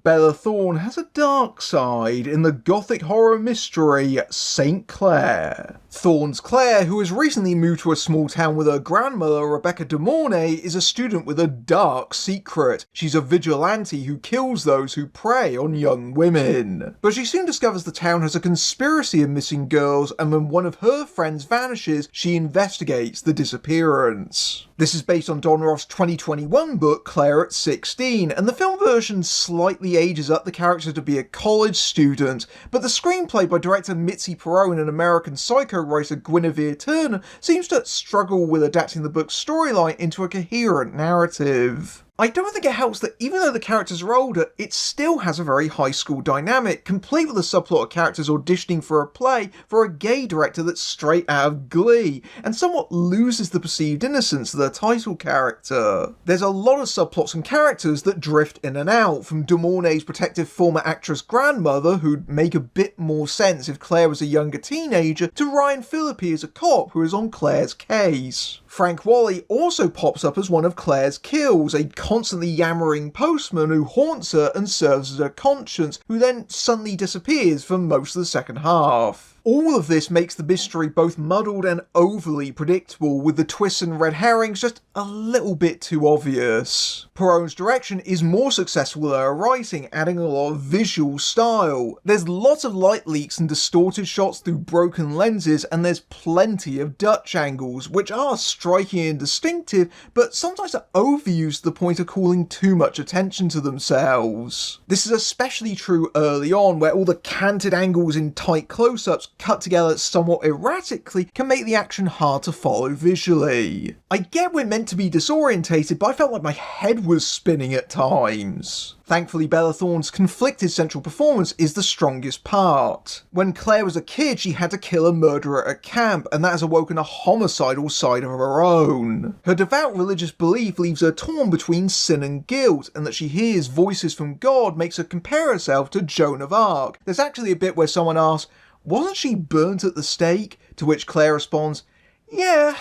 Bella Thorne has a dark side in the Gothic horror mystery St. Clair. Thorne's Claire, who has recently moved to a small town with her grandmother, Rebecca de Mornay, is a student with a dark secret. She's a vigilante who kills those who prey on young women. But she soon discovers the town has a conspiracy of missing girls, and when one of her friends vanishes, she investigates the disappearance. This is based on Don Roth's 2021 book, Claire at 16, and the film version slightly ages up the character to be a college student, but the screenplay by director Mitzi Perrone and American Psycho writer Guinevere Turner seems to struggle with adapting the book's storyline into a coherent narrative. I don't think it helps that even though the characters are older, it still has a very high school dynamic, complete with a subplot of characters auditioning for a play for a gay director that's straight out of Glee, and somewhat loses the perceived innocence of the title character. There's a lot of subplots and characters that drift in and out, from de Mornay's protective former actress grandmother, who'd make a bit more sense if Claire was a younger teenager, to Ryan Phillippe as a cop who is on Claire's case. Frank Wally also pops up as one of Claire's kills, a constantly yammering postman who haunts her and serves as her conscience, who then suddenly disappears for most of the second half. All of this makes the mystery both muddled and overly predictable, with the twists and red herrings just a little bit too obvious. Perrone's direction is more successful than her writing, adding a lot of visual style. There's lots of light leaks and distorted shots through broken lenses, and there's plenty of Dutch angles, which are striking and distinctive, but sometimes are overused to the point of calling too much attention to themselves. This is especially true early on, where all the canted angles in tight close-ups cut together somewhat erratically can make the action hard to follow visually. I get we're meant to be disorientated, but I felt like my head was spinning at times. Thankfully, Bella Thorne's conflicted central performance is the strongest part. When Claire was a kid, she had to kill a murderer at camp, and that has awoken a homicidal side of her own. Her devout religious belief leaves her torn between sin and guilt, and that she hears voices from God makes her compare herself to Joan of Arc. There's actually a bit where someone asks, "Wasn't she burnt at the stake?" To which Claire responds, "Yeah,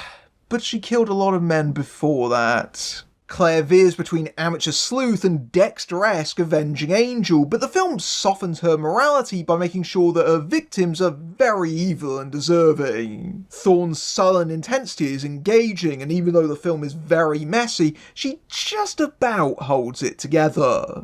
but she killed a lot of men before that." Claire veers between amateur sleuth and Dexter-esque avenging angel, but the film softens her morality by making sure that her victims are very evil and deserving. Thorne's sullen intensity is engaging, and even though the film is very messy, she just about holds it together.